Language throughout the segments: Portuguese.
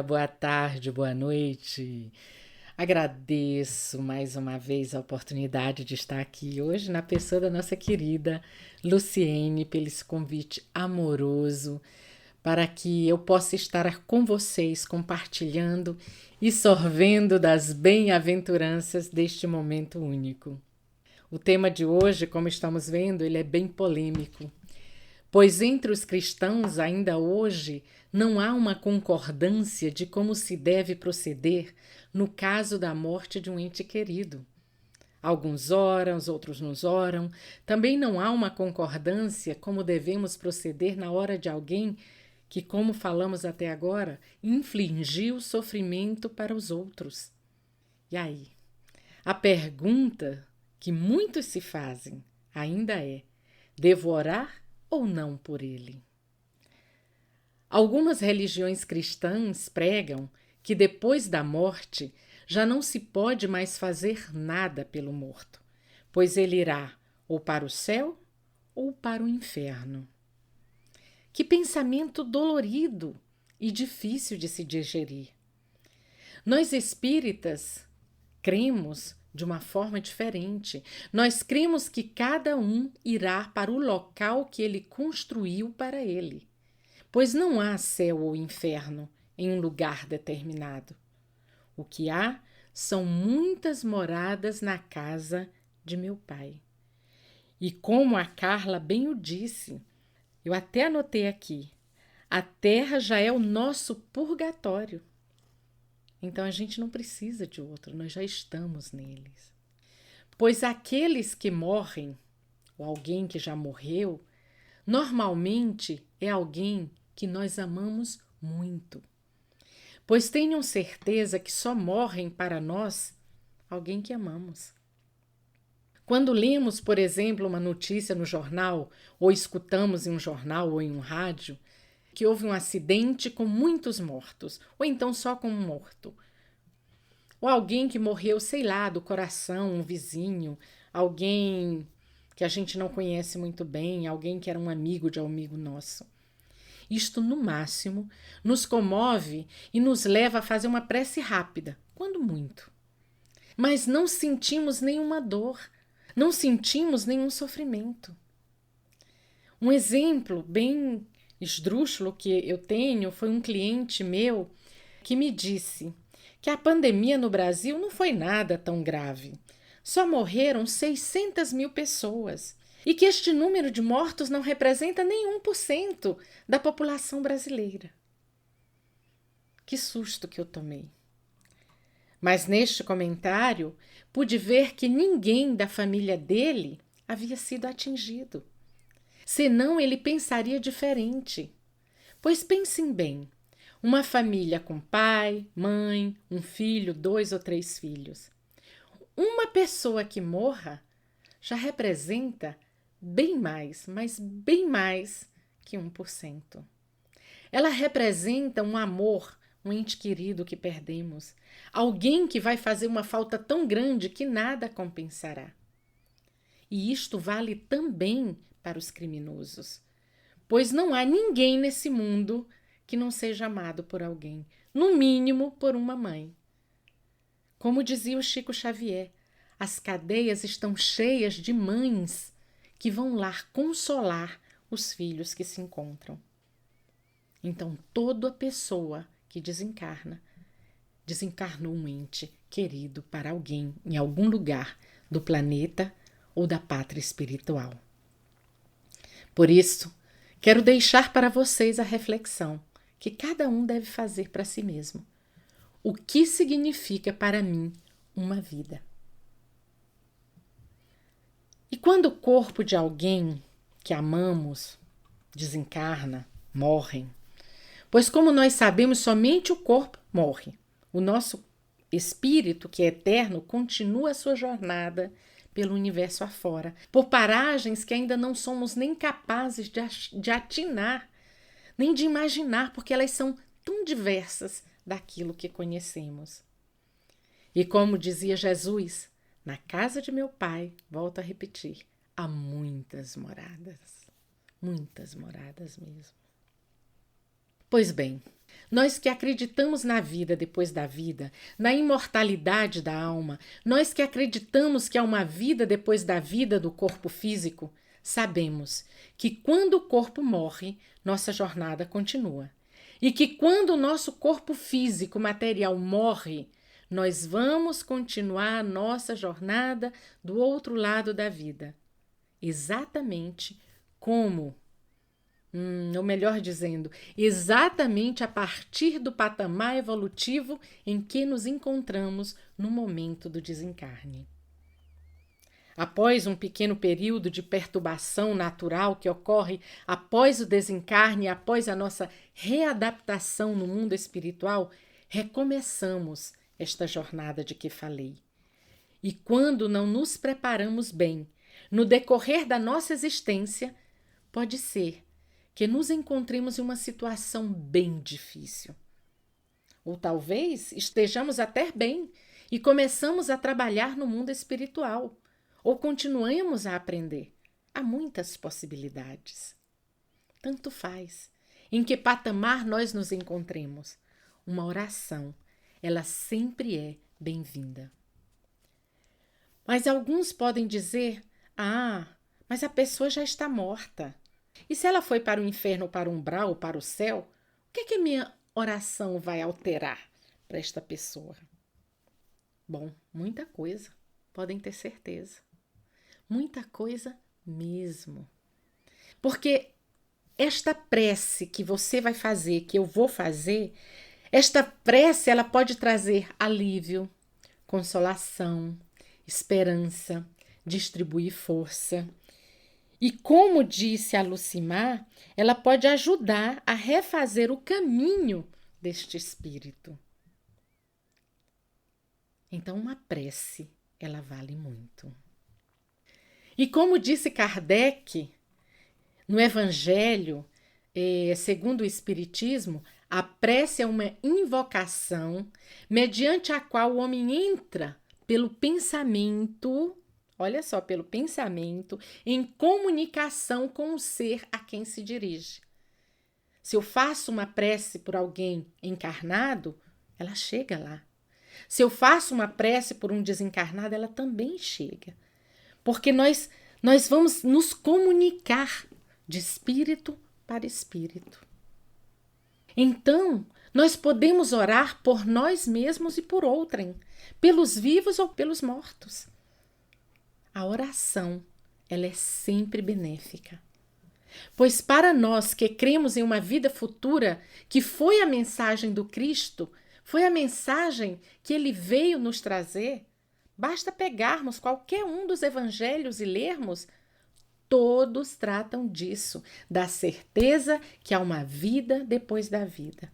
dia, boa tarde, boa noite. Agradeço mais uma vez a oportunidade de estar aqui hoje na pessoa da nossa querida Luciene, pelo esse convite amoroso para que eu possa estar com vocês compartilhando e sorvendo das bem-aventuranças deste momento único. O tema de hoje, como estamos vendo, ele é bem polêmico, pois entre os cristãos ainda hoje não há uma concordância de como se deve proceder no caso da morte de um ente querido. Alguns oram, os outros não oram. Também não há uma concordância como devemos proceder na hora de alguém que, como falamos até agora, infligiu sofrimento para os outros. E aí? A pergunta que muitos se fazem ainda é: devo orar ou não por ele? Algumas religiões cristãs pregam que depois da morte já não se pode mais fazer nada pelo morto, pois ele irá ou para o céu ou para o inferno. Que pensamento dolorido e difícil de se digerir. Nós espíritas cremos de uma forma diferente. Nós cremos que cada um irá para o local que ele construiu para ele, pois não há céu ou inferno em um lugar determinado. O que há são muitas moradas na casa de meu Pai. E como a Carla bem o disse, eu até anotei aqui, a terra já é o nosso purgatório. Então a gente não precisa de outro, nós já estamos neles. Pois aqueles que morrem, ou alguém que já morreu, normalmente é alguém que nós amamos muito. Pois tenham certeza que só morrem para nós alguém que amamos. Quando lemos, por exemplo, uma notícia no jornal, ou escutamos em um jornal ou em um rádio, que houve um acidente com muitos mortos, ou então só com um morto, ou alguém que morreu, sei lá, do coração, um vizinho, alguém que a gente não conhece muito bem, alguém que era um amigo de um amigo nosso. Isto, no máximo, nos comove e nos leva a fazer uma prece rápida, quando muito. Mas não sentimos nenhuma dor, não sentimos nenhum sofrimento. Um exemplo bem esdrúxulo que eu tenho foi um cliente meu que me disse que a pandemia no Brasil não foi nada tão grave. Só morreram 600 mil pessoas e que este número de mortos não representa nem 1% da população brasileira. Que susto que eu tomei! Mas neste comentário pude ver que ninguém da família dele havia sido atingido. Senão ele pensaria diferente. Pois pensem bem, uma família com pai, mãe, um filho, 2 ou 3 filhos. Uma pessoa que morra já representa bem mais, mas bem mais que 1%. Ela representa um amor, um ente querido que perdemos, alguém que vai fazer uma falta tão grande que nada compensará. E isto vale também para os criminosos, pois não há ninguém nesse mundo que não seja amado por alguém, no mínimo por uma mãe. Como dizia o Chico Xavier, as cadeias estão cheias de mães que vão lá consolar os filhos que se encontram. Então, toda pessoa que desencarnou um ente querido para alguém em algum lugar do planeta ou da pátria espiritual. Por isso, quero deixar para vocês a reflexão que cada um deve fazer para si mesmo. O que significa para mim uma vida? E quando o corpo de alguém que amamos desencarna, morre, pois como nós sabemos, somente o corpo morre. O nosso espírito, que é eterno, continua a sua jornada pelo universo afora, por paragens que ainda não somos nem capazes de atinar, nem de imaginar, porque elas são tão diversas daquilo que conhecemos. E como dizia Jesus, na casa de meu Pai, volto a repetir, há muitas moradas mesmo. Pois bem, nós que acreditamos na vida depois da vida, na imortalidade da alma, nós que acreditamos que há uma vida depois da vida do corpo físico, sabemos que quando o corpo morre, nossa jornada continua. E que quando o nosso corpo físico material morre, nós vamos continuar a nossa jornada do outro lado da vida. Exatamente como, ou melhor dizendo, exatamente a partir do patamar evolutivo em que nos encontramos no momento do desencarne. Após um pequeno período de perturbação natural que ocorre após o desencarne, após a nossa readaptação no mundo espiritual, recomeçamos esta jornada de que falei. E quando não nos preparamos bem, no decorrer da nossa existência, pode ser que nos encontremos em uma situação bem difícil. Ou talvez estejamos até bem e começamos a trabalhar no mundo espiritual. Ou continuemos a aprender. Há muitas possibilidades. Tanto faz em que patamar nós nos encontremos. Uma oração, ela sempre é bem-vinda. Mas alguns podem dizer, mas a pessoa já está morta. E se ela foi para o inferno, ou para o umbral, ou para o céu, o que é que a minha oração vai alterar para esta pessoa? Bom, muita coisa, podem ter certeza. Muita coisa mesmo. Porque esta prece que você vai fazer, que eu vou fazer, esta prece ela pode trazer alívio, consolação, esperança, distribuir força. E como disse a Lucimar, ela pode ajudar a refazer o caminho deste espírito. Então, uma prece, ela vale muito. E como disse Kardec, no Evangelho, segundo o Espiritismo, a prece é uma invocação mediante a qual o homem entra pelo pensamento, olha só, pelo pensamento, em comunicação com o ser a quem se dirige. Se eu faço uma prece por alguém encarnado, ela chega lá. Se eu faço uma prece por um desencarnado, ela também chega. Porque nós vamos nos comunicar de espírito para espírito. Então, nós podemos orar por nós mesmos e por outrem, pelos vivos ou pelos mortos. A oração, ela é sempre benéfica. Pois para nós que cremos em uma vida futura, que foi a mensagem do Cristo, foi a mensagem que ele veio nos trazer, basta pegarmos qualquer um dos evangelhos e lermos, todos tratam disso, da certeza que há uma vida depois da vida.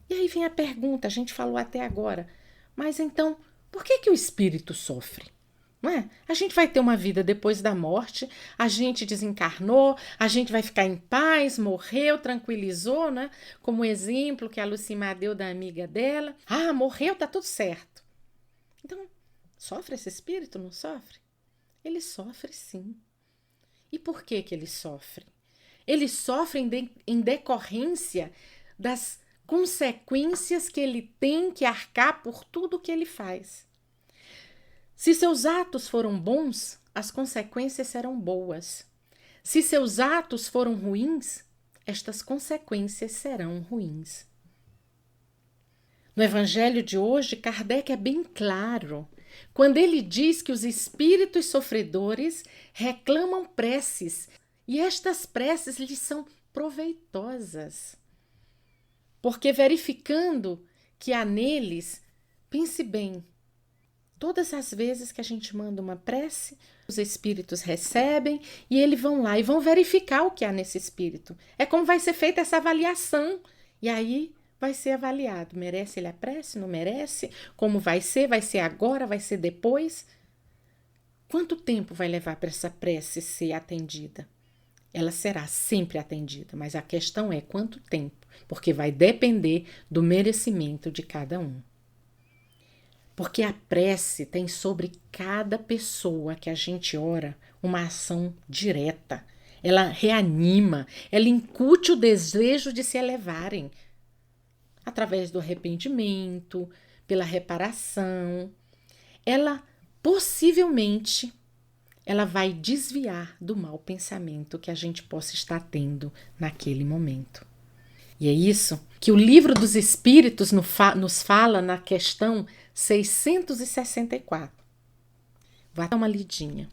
E aí vem a pergunta, a gente falou até agora, mas então, por que o espírito sofre? Não é? A gente vai ter uma vida depois da morte, a gente desencarnou, a gente vai ficar em paz, morreu, tranquilizou, né? Como o exemplo que a Lucimar deu da amiga dela. Morreu, tá tudo certo. Então, sofre esse espírito, não sofre? Ele sofre sim. E por que ele sofre? Ele sofre em decorrência das consequências que ele tem que arcar por tudo que ele faz. Se seus atos foram bons, as consequências serão boas. Se seus atos foram ruins, estas consequências serão ruins. No Evangelho de hoje, Kardec é bem claro quando ele diz que os espíritos sofredores reclamam preces e estas preces lhes são proveitosas. Porque verificando que há neles, pense bem, todas as vezes que a gente manda uma prece, os espíritos recebem e eles vão lá e vão verificar o que há nesse espírito. É como vai ser feita essa avaliação e aí vai ser avaliado. Merece ele a prece? Não merece? Como vai ser agora? Vai ser depois? Quanto tempo vai levar para essa prece ser atendida? Ela será sempre atendida, mas a questão é quanto tempo, porque vai depender do merecimento de cada um. Porque a prece tem sobre cada pessoa que a gente ora uma ação direta. ela reanima, ela incute o desejo de se elevarem através do arrependimento, pela reparação. Ela possivelmente ela vai desviar do mau pensamento que a gente possa estar tendo naquele momento. E é isso que o Livro dos Espíritos nos fala na questão 664. Vá dar uma lidinha.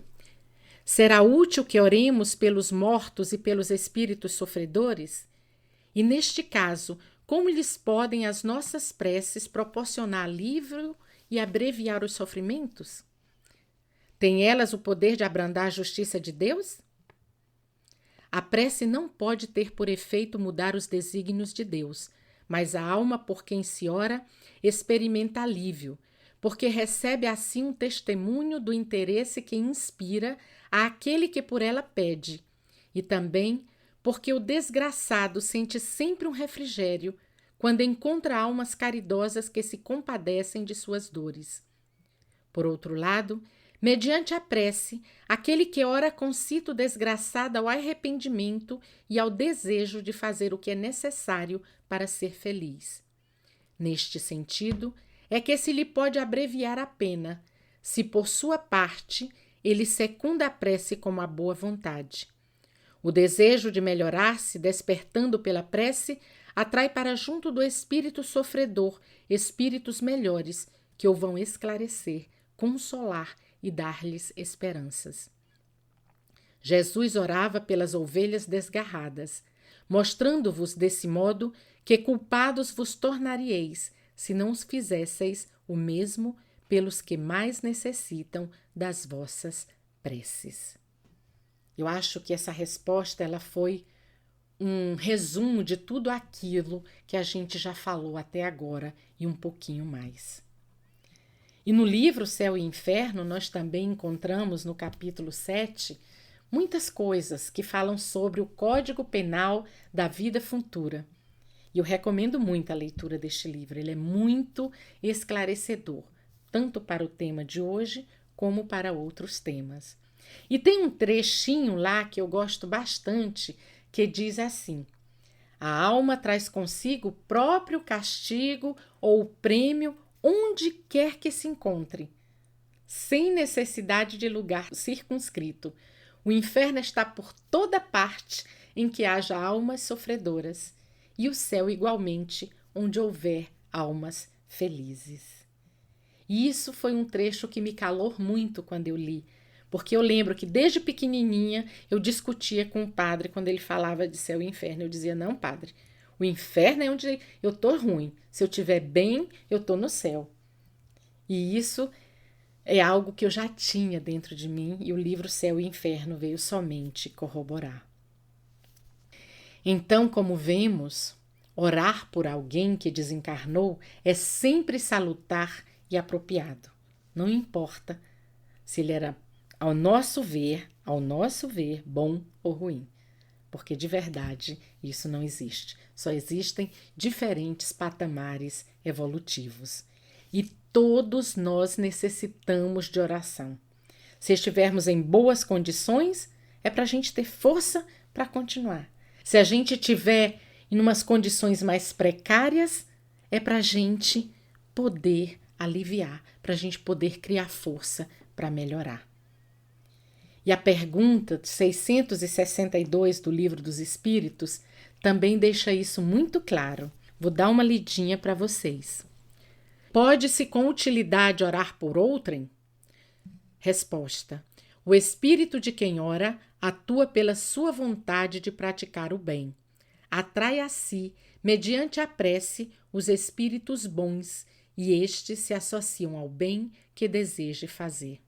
Será útil que oremos pelos mortos e pelos espíritos sofredores? E neste caso, como lhes podem as nossas preces proporcionar alívio e abreviar os sofrimentos? Têm elas o poder de abrandar a justiça de Deus? A prece não pode ter por efeito mudar os desígnios de Deus, mas a alma por quem se ora experimenta alívio, porque recebe assim um testemunho do interesse que inspira àquele que por ela pede, e também porque o desgraçado sente sempre um refrigério quando encontra almas caridosas que se compadecem de suas dores. Por outro lado, mediante a prece, aquele que ora concita o desgraçado ao arrependimento e ao desejo de fazer o que é necessário para ser feliz. Neste sentido, é que se lhe pode abreviar a pena, se por sua parte ele secunda a prece com a boa vontade. O desejo de melhorar-se, despertando pela prece, atrai para junto do espírito sofredor espíritos melhores que o vão esclarecer, consolar e dar-lhes esperanças. Jesus orava pelas ovelhas desgarradas, mostrando-vos desse modo que culpados vos tornaríeis, se não os fizesseis o mesmo pelos que mais necessitam das vossas preces. Eu acho que essa resposta ela foi um resumo de tudo aquilo que a gente já falou até agora e um pouquinho mais. E no livro Céu e Inferno, nós também encontramos no capítulo 7 muitas coisas que falam sobre o Código Penal da vida futura. E eu recomendo muito a leitura deste livro, ele é muito esclarecedor, tanto para o tema de hoje como para outros temas. E tem um trechinho lá que eu gosto bastante, que diz assim: a alma traz consigo o próprio castigo ou o prêmio onde quer que se encontre, sem necessidade de lugar circunscrito. O inferno está por toda parte em que haja almas sofredoras, e o céu igualmente onde houver almas felizes. E isso foi um trecho que me calou muito quando eu li, porque eu lembro que desde pequenininha eu discutia com o padre quando ele falava de céu e inferno. Eu dizia, não, padre, o inferno é onde eu tô ruim. Se eu estiver bem, eu tô no céu. E isso é algo que eu já tinha dentro de mim e o livro Céu e Inferno veio somente corroborar. Então, como vemos, orar por alguém que desencarnou é sempre salutar e apropriado. Não importa se ele era, ao nosso ver, bom ou ruim. Porque de verdade isso não existe. Só existem diferentes patamares evolutivos. E todos nós necessitamos de oração. Se estivermos em boas condições, é para a gente ter força para continuar. Se a gente estiver em umas condições mais precárias, é para a gente poder aliviar, para a gente poder criar força para melhorar. E a pergunta 662 do Livro dos Espíritos também deixa isso muito claro. Vou dar uma lidinha para vocês. Pode-se com utilidade orar por outrem? Resposta: o espírito de quem ora atua pela sua vontade de praticar o bem. Atrai a si, mediante a prece, os espíritos bons, e estes se associam ao bem que deseje fazer.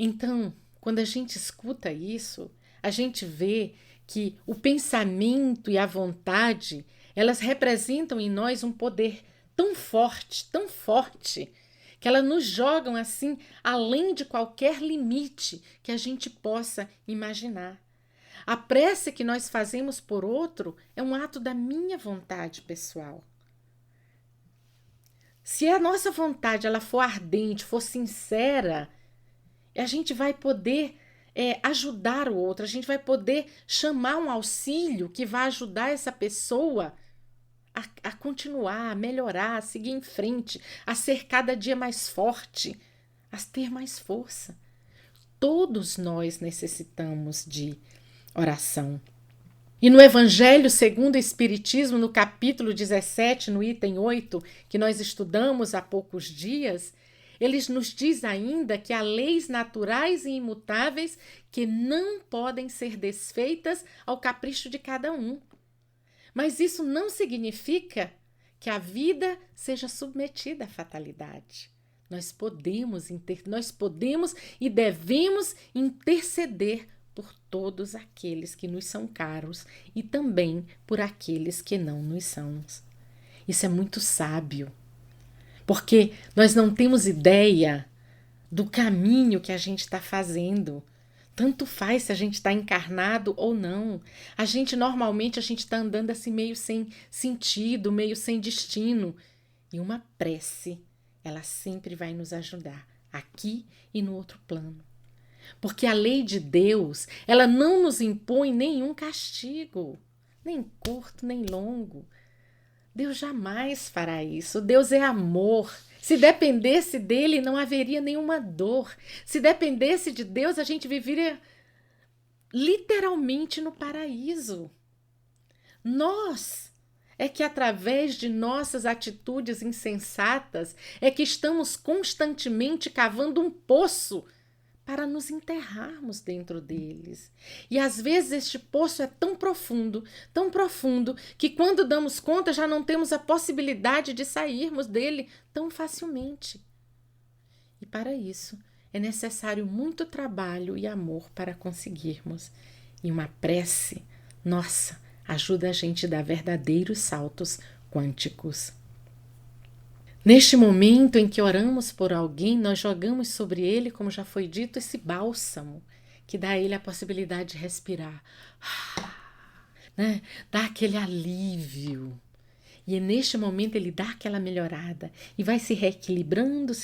Então, quando a gente escuta isso, a gente vê que o pensamento e a vontade, elas representam em nós um poder tão forte, que elas nos jogam assim além de qualquer limite que a gente possa imaginar. A prece que nós fazemos por outro é um ato da minha vontade pessoal. Se a nossa vontade ela for ardente, for sincera, a gente vai poder ajudar o outro, a gente vai poder chamar um auxílio que vai ajudar essa pessoa a continuar, a melhorar, a seguir em frente, a ser cada dia mais forte, a ter mais força. Todos nós necessitamos de oração. E no Evangelho segundo o Espiritismo, no capítulo 17, no item 8, que nós estudamos há poucos dias, eles nos diz ainda que há leis naturais e imutáveis que não podem ser desfeitas ao capricho de cada um. Mas isso não significa que a vida seja submetida à fatalidade. Nós podemos e devemos interceder por todos aqueles que nos são caros e também por aqueles que não nos são. Isso é muito sábio, porque nós não temos ideia do caminho que a gente está fazendo. Tanto faz se a gente está encarnado ou não. Normalmente a gente está andando assim meio sem sentido, meio sem destino. E uma prece, ela sempre vai nos ajudar, aqui e no outro plano. Porque a lei de Deus, ela não nos impõe nenhum castigo, nem curto, nem longo. Deus jamais fará isso. Deus é amor. Se dependesse dele, não haveria nenhuma dor. Se dependesse de Deus, a gente viveria literalmente no paraíso. Nós é que através de nossas atitudes insensatas é que estamos constantemente cavando um poço para nos enterrarmos dentro deles. E às vezes este poço é tão profundo, que quando damos conta já não temos a possibilidade de sairmos dele tão facilmente. E para isso é necessário muito trabalho e amor para conseguirmos. E uma prece, nossa, ajuda a gente a dar verdadeiros saltos quânticos. Neste momento em que oramos por alguém, nós jogamos sobre ele, como já foi dito, esse bálsamo, que dá a ele a possibilidade de respirar, né? Dá aquele alívio. E neste momento ele dá aquela melhorada e vai se reequilibrando,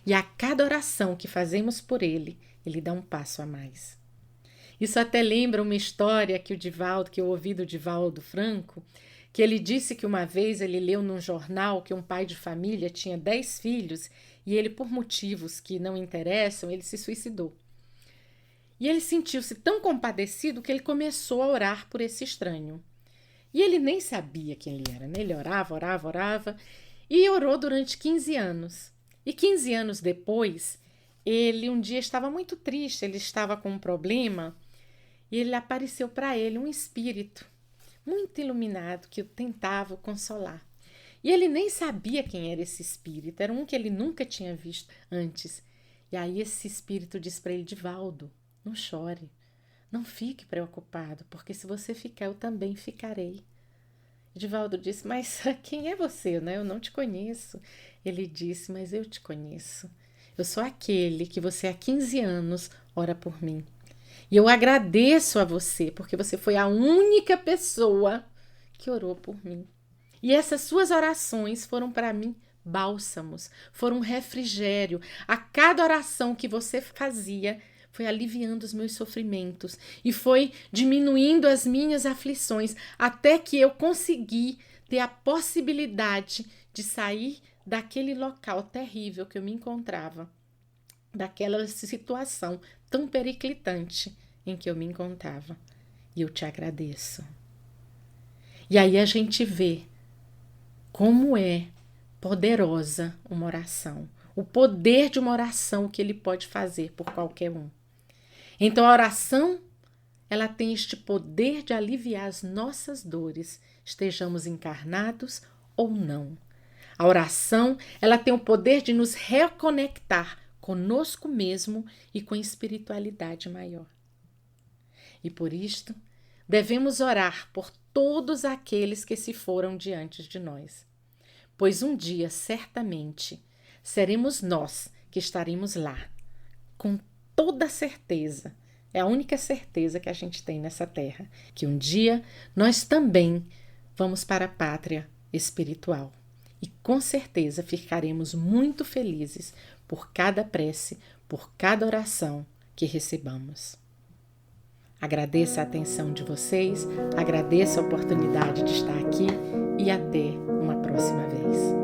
e a cada oração que fazemos por ele, ele dá um passo a mais. Isso até lembra uma história que eu ouvi do Divaldo Franco, que ele disse que uma vez ele leu num jornal que um pai de família tinha 10 filhos e ele, por motivos que não interessam, ele se suicidou. E ele sentiu-se tão compadecido que ele começou a orar por esse estranho. E ele nem sabia quem ele era, né? Ele orava e orou durante 15 anos. E 15 anos depois, ele um dia estava muito triste, ele estava com um problema e ele apareceu para ele um espírito muito iluminado que o tentava consolar. E ele nem sabia quem era esse espírito, era um que ele nunca tinha visto antes. E aí esse espírito disse para ele: Divaldo, não chore, não fique preocupado, porque se você ficar, eu também ficarei. Divaldo disse: mas quem é você, né? Eu não te conheço. Ele disse: mas eu te conheço. Eu sou aquele que você há 15 anos ora por mim. E eu agradeço a você, porque você foi a única pessoa que orou por mim. E essas suas orações foram para mim bálsamos, foram refrigério. A cada oração que você fazia foi aliviando os meus sofrimentos e foi diminuindo as minhas aflições, até que eu consegui ter a possibilidade de sair daquele local terrível que eu me encontrava, daquela situação tão periclitante em que eu me encontrava. E eu te agradeço. E aí a gente vê como é poderosa uma oração, o poder de uma oração que ele pode fazer por qualquer um. Então a oração, ela tem este poder de aliviar as nossas dores, estejamos encarnados ou não. A oração, ela tem o poder de nos reconectar conosco mesmo e com a espiritualidade maior. E por isto, devemos orar por todos aqueles que se foram diante de nós, pois um dia, certamente, seremos nós que estaremos lá, com toda certeza. É a única certeza que a gente tem nessa terra, que um dia nós também vamos para a pátria espiritual. E com certeza ficaremos muito felizes por cada prece, por cada oração que recebamos. Agradeço a atenção de vocês, agradeço a oportunidade de estar aqui e até uma próxima vez.